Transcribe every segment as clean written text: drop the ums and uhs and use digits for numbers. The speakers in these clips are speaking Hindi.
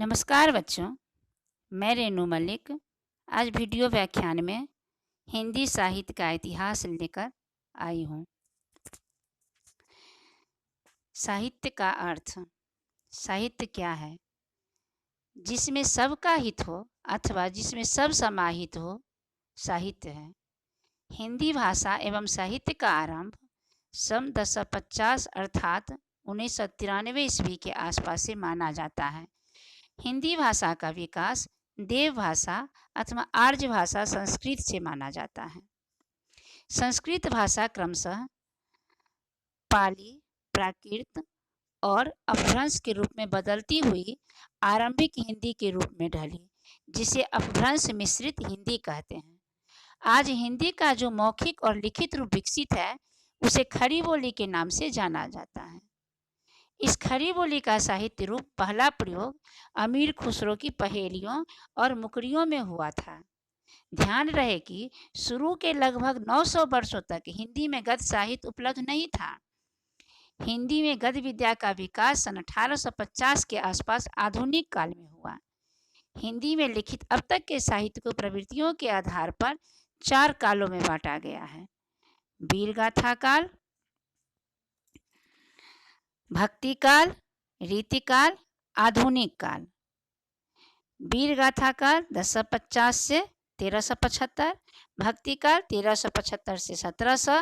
नमस्कार बच्चों, मैं रेनू मलिक आज वीडियो व्याख्यान में हिंदी साहित्य का इतिहास लेकर आई हूँ। साहित्य का अर्थ। साहित्य क्या है? जिसमें सबका हित हो अथवा जिसमें सब समाहित हो, साहित्य है। हिंदी भाषा एवं साहित्य का आरंभ सन 1050 अर्थात 1993 ईस्वी के आसपास से माना जाता है। हिंदी भाषा का विकास देव भाषा अथवा आर्य भाषा संस्कृत से माना जाता है। संस्कृत भाषा क्रमशः पाली, प्राकृत और अपभ्रंश के रूप में बदलती हुई आरंभिक हिंदी के रूप में ढली, जिसे अपभ्रंश मिश्रित हिंदी कहते हैं। आज हिंदी का जो मौखिक और लिखित रूप विकसित है, उसे खड़ी बोली के नाम से जाना जाता है। इस खड़ी बोली का साहित्य रूप पहला प्रयोग अमीर खुसरो की पहेलियों और मुकरियों में हुआ था। ध्यान रहे कि शुरू के लगभग 900 वर्षों तक हिंदी में गद्य साहित्य उपलब्ध नहीं था। हिंदी में गद्य विद्या का विकास सन 1850 के आसपास आधुनिक काल में हुआ। हिंदी में लिखित अब तक के साहित्य को प्रवृत्तियों के आधार पर 4 कालों में बांटा गया है: वीर गाथा काल, भक्ति काल, रीतिकाल, आधुनिक काल। वीर गाथा काल 1050 से 1375, भक्ति काल 1375 से 1700,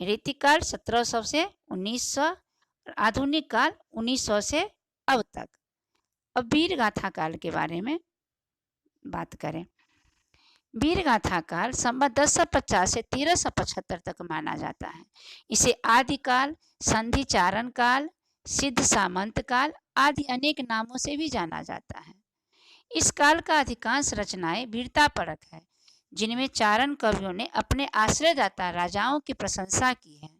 रीतिकाल 1700 से 1900, आधुनिक काल 1900 से अब तक। अब वीर गाथा काल के बारे में बात करें। वीर गाथा काल संवत 1050 से 1375 तक माना जाता है। इसे आदिकाल, संधि चारण काल, सिद्ध सामंत काल आदि अनेक नामों से भी जाना जाता है। इस काल का अधिकांश रचनाएं वीरता परक है, जिनमें चारण कवियों ने अपने आश्रयदाता राजाओं की प्रशंसा की है।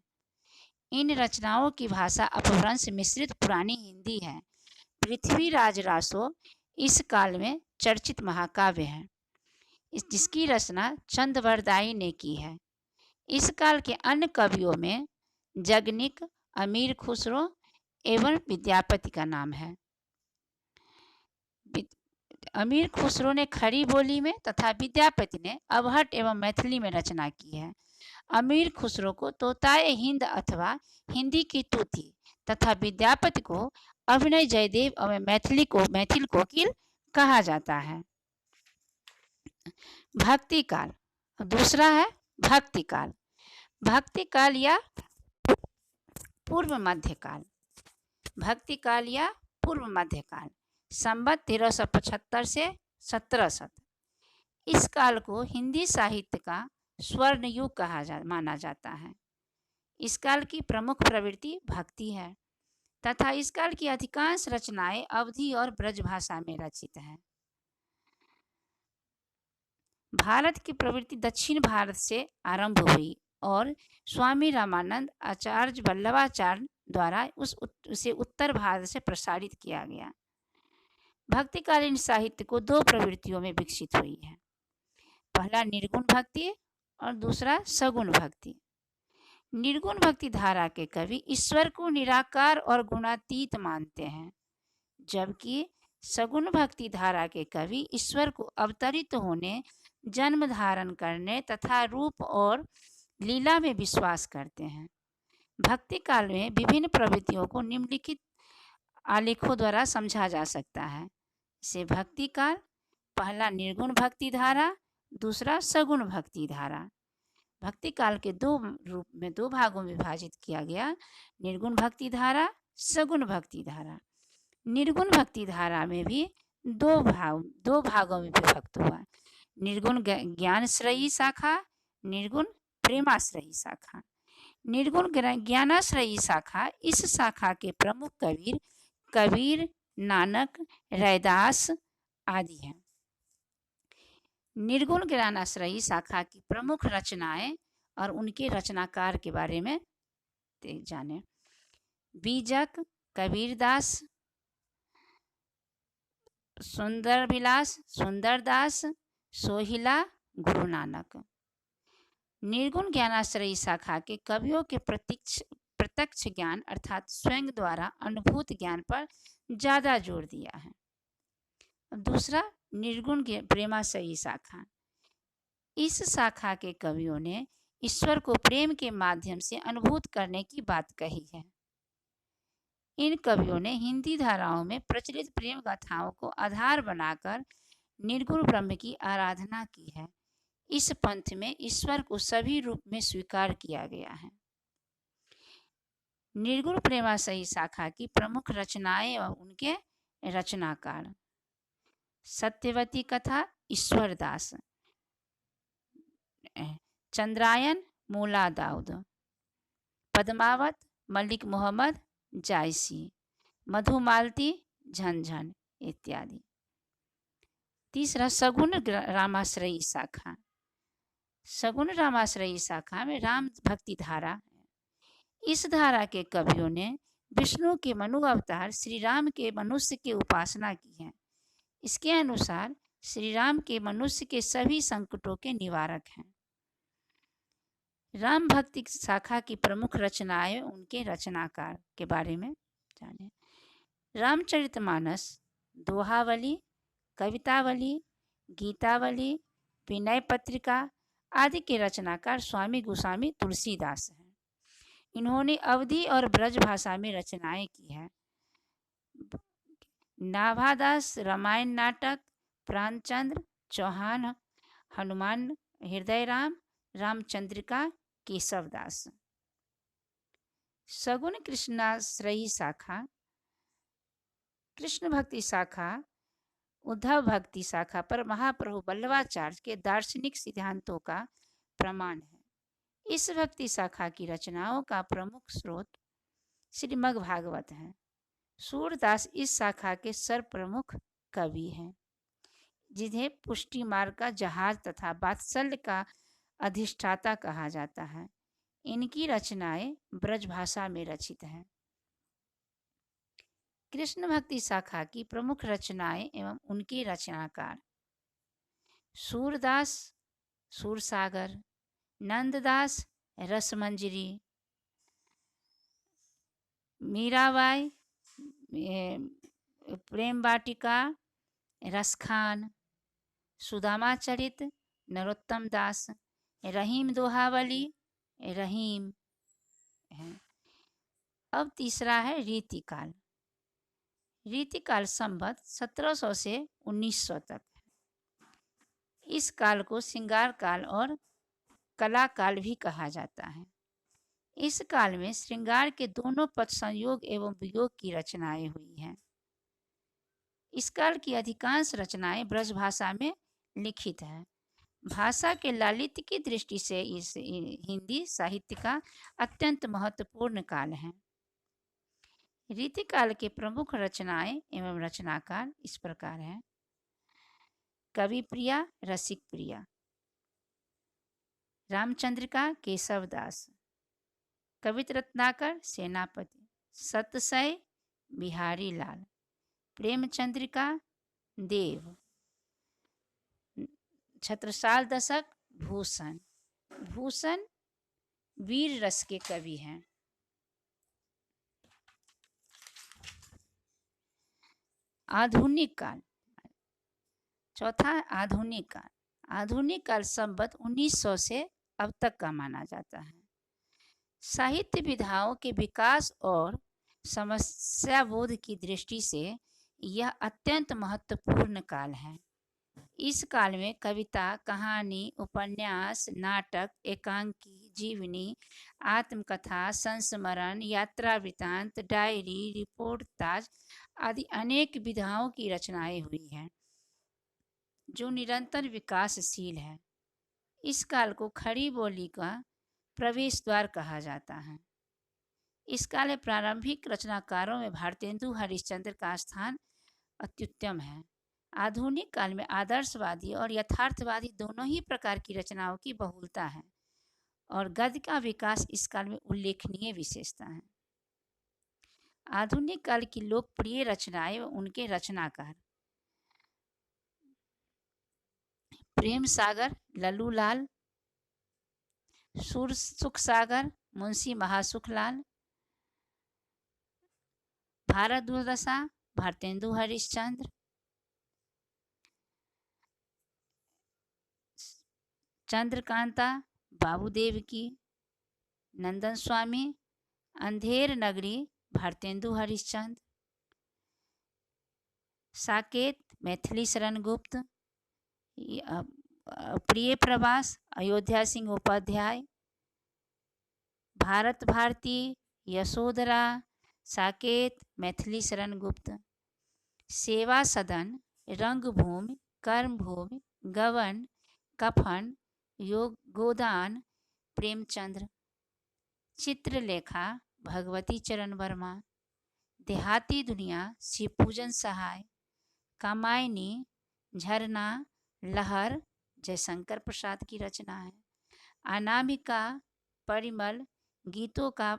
इन रचनाओं की भाषा अपभ्रंश मिश्रित पुरानी हिंदी है। पृथ्वीराज रासो इस काल में चर्चित महाकाव्य है, जिसकी रचना चंदवरदाई ने की है। इस काल के अन्य कवियों में जगनिक, अमीर खुसरो एवं विद्यापति का नाम है। अमीर खुसरो ने खड़ी बोली में तथा विद्यापति ने अवहट एवं मैथिली में रचना की है। अमीर खुसरो को तोताए हिंद अथवा हिंदी की तूती तथा विद्यापति को अभिनय जयदेव एवं मैथिल कोकिल कहा जाता है। भक्ति काल दूसरा है भक्ति काल। भक्ति काल या पूर्व मध्यकाल। भक्ति काल या पूर्व मध्यकाल संवत 1375 से 1700। इस काल को हिंदी साहित्य का स्वर्ण युग माना जाता है। इस काल की प्रमुख प्रवृत्ति भक्ति है तथा इस काल की अधिकांश रचनाएं अवधी और ब्रज भाषा में रचित हैं। भारत की प्रवृत्ति दक्षिण भारत से आरंभ हुई और स्वामी रामानंद आचार्य वल्लभाचार्य द्वारा उसे उत्तर भारत से प्रसारित किया गया। भक्तिकालीन साहित्य को 2 प्रवृत्तियों में विकसित हुई है। पहला निर्गुण भक्ति और दूसरा सगुण भक्ति। निर्गुण भक्ति धारा के कवि ईश्वर को निराकार और गुणातीत मानते हैं, जबकि सगुण भक्ति धारा के कवि ईश्वर को अवतरित होने, जन्म धारण करने तथा रूप और लीला में विश्वास करते हैं। भक्ति काल में विभिन्न प्रवृत्तियों को निम्नलिखित आलेखों द्वारा समझा जा सकता है। इसे भक्ति काल पहला निर्गुण भक्ति धारा, दूसरा सगुण भक्ति धारा। भक्ति काल के 2 भागों में विभाजित किया गया: निर्गुण भक्ति धारा, सगुण भक्ति धारा। निर्गुण भक्ति धारा में भी 2 भागों में विभक्त हुआ: निर्गुण ज्ञानश्रयी शाखा, निर्गुण प्रेमाश्रयी शाखा। निर्गुण ज्ञानाश्रयी शाखा, इस शाखा के प्रमुख कबीर, नानक, रैदास आदि हैं। निर्गुण ज्ञानाश्रयी शाखा की प्रमुख रचनाएं और उनके रचनाकार के बारे में जाने। बीजक कबीरदास, सुंदर विलास सुंदरदास, सोहिला गुरु नानक। निर्गुण ज्ञानाश्रयी शाखा के कवियों के प्रत्यक्ष ज्ञान अर्थात स्वयं द्वारा अनुभूत ज्ञान पर ज़्यादा जोर दिया है। अब दूसरा, निर्गुण प्रेमाशयी शाखा। इस शाखा के कवियों ने ईश्वर को प्रेम के माध्यम से अनुभूत करने की बात कही है। इन कवियों ने हिंदी धाराओं में प्रचलित प्रेम गाथाओं को आधार बनाकर निर्गुण ब्रह्म की आराधना की है। इस पंथ में ईश्वर को सभी रूप में स्वीकार किया गया है। निर्गुण प्रेमाशयी शाखा की प्रमुख रचनाएं और उनके रचनाकार: सत्यवती कथा ईश्वरदास, चंद्रायन मूला दाऊद, पद्मावत मलिक मोहम्मद जायसी, मधुमालती झंझन इत्यादि। तीसरा, सगुण रामाश्रयी शाखा। सगुण रामाश्रयी शाखा में राम भक्ति धारा है। इस धारा के कवियों ने विष्णु के मनु अवतार श्री राम के मनुष्य की उपासना की है। इसके अनुसार श्री राम के मनुष्य के सभी संकटों के निवारक हैं। राम भक्ति शाखा की प्रमुख रचनाएं, उनके रचनाकार के बारे में जाने। रामचरितमानस, दोहावली, कवितावली, गीतावली, विनय पत्रिका आदि के रचनाकार स्वामी गोस्वामी तुलसीदास हैं। इन्होंने अवधी और ब्रज भाषा में रचनाएं की हैं। नाभादास रामायण नाटक, प्राणचंद्र चौहान हनुमान हृदय राम, रामचंद्रिका केशवदास। सगुण कृष्णाश्रयी शाखा। कृष्ण भक्ति शाखा उद्धव भक्ति शाखा पर महाप्रभु वल्लभाचार्य के दार्शनिक सिद्धांतों का प्रमाण है। इस भक्ति शाखा की रचनाओं का प्रमुख स्रोत श्रीमद् भागवत है। सूरदास इस शाखा के सर्वप्रमुख कवि हैं, जिन्हें पुष्टि मार्ग का जहाज तथा वात्सल्य का अधिष्ठाता कहा जाता है। इनकी रचनाएं ब्रज भाषा में रचित हैं। कृष्ण भक्ति शाखा की प्रमुख रचनाएं एवं उनके रचनाकार: सूरदास सूरसागर, नंददास रसमंजरी, मीराबाई प्रेम वाटिका, रसखान, सुदामा चरित नरोत्तम दास, रहीम दोहावली, रहीम है। अब तीसरा है रीतिकाल। रीतिकाल संवत 1700 से 1900 तक है। इस काल को श्रृंगार काल और कला काल भी कहा जाता है। इस काल में श्रृंगार के दोनों पद संयोग एवं वियोग की रचनाएं हुई हैं। इस काल की अधिकांश रचनाएं ब्रज भाषा में लिखित है। भाषा के लालित्य की दृष्टि से इस हिंदी साहित्य का अत्यंत महत्वपूर्ण काल है। रीतिकाल के प्रमुख रचनाएं एवं रचनाकार इस प्रकार हैं: कवि प्रिया रसिक प्रिया, रामचंद्रिका केशवदास, कवित रत्नाकर सेनापति, सतसय बिहारी लाल, प्रेमचंद्रिका देव, छत्रसाल दशक भूषण। भूषण वीर रस के कवि हैं। आधुनिक काल। चौथा, आधुनिक काल। आधुनिक काल संवत 1900 से अब तक का माना जाता है। साहित्य विधाओं के विकास और समस्या बोध की दृष्टि से यह अत्यंत महत्वपूर्ण काल है। इस काल में कविता, कहानी, उपन्यास, नाटक, एकांकी, जीवनी, आत्मकथा, संस्मरण, यात्रा वृतांत, डायरी, रिपोर्टाज आदि अनेक विधाओं की रचनाएं हुई हैं, जो निरंतर विकासशील है। इस काल को खड़ी बोली का प्रवेश द्वार कहा जाता है। इस काल में प्रारंभिक रचनाकारों में भारतेंदु हरिश्चंद्र का स्थान अत्युत्तम है। आधुनिक काल में आदर्शवादी और यथार्थवादी दोनों ही प्रकार की रचनाओं की बहुलता है और गद्य का विकास इस काल में उल्लेखनीय विशेषता है। आधुनिक काल की लोकप्रिय रचनाएं व उनके रचनाकार: प्रेम सागर लल्लूलाल, सुख सागर मुंशी महासुखलाल, भारत दुर्दशा भारतेंदु हरिश्चंद्र, चंद्रकांता बाबूदेव की, नंदन स्वामी, अंधेर नगरी भारतेंदु हरिश्चंद्र, साकेत मैथिली शरण गुप्त, प्रिय प्रवास अयोध्या सिंह उपाध्याय, भारत भारती यशोधरा साकेत मैथिली शरण गुप्त, सेवा सदन रंगभूमि कर्मभूमि गवन कफन योग गोदान प्रेमचंद्र, चित्रलेखा भगवती चरण वर्मा, देहाती दुनिया शिवपूजन सहाय, कामायनी झरना लहर जयशंकर प्रसाद की रचना है, अनामिका परिमल गीतों का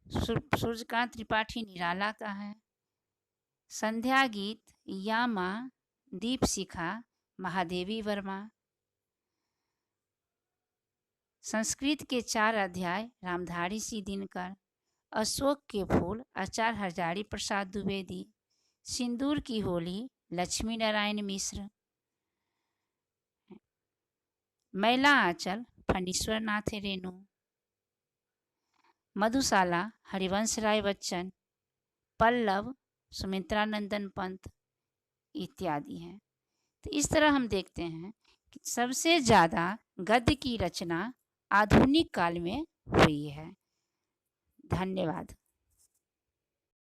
सूर्यकांत त्रिपाठी निराला का है, संध्या गीत यामा दीपशिखा महादेवी वर्मा, संस्कृत के 4 अध्याय रामधारी सिंह दिनकर, अशोक के फूल आचार्य हजारी प्रसाद द्विवेदी, सिंदूर की होली लक्ष्मी नारायण मिश्र, मैला आंचल फणीश्वर नाथ रेणु, मधुशाला हरिवंश राय बच्चन, पल्लव सुमित्रानंदन पंत इत्यादि हैं। तो इस तरह हम देखते हैं कि सबसे ज़्यादा गद्य की रचना आधुनिक काल में हुई है। धन्यवाद।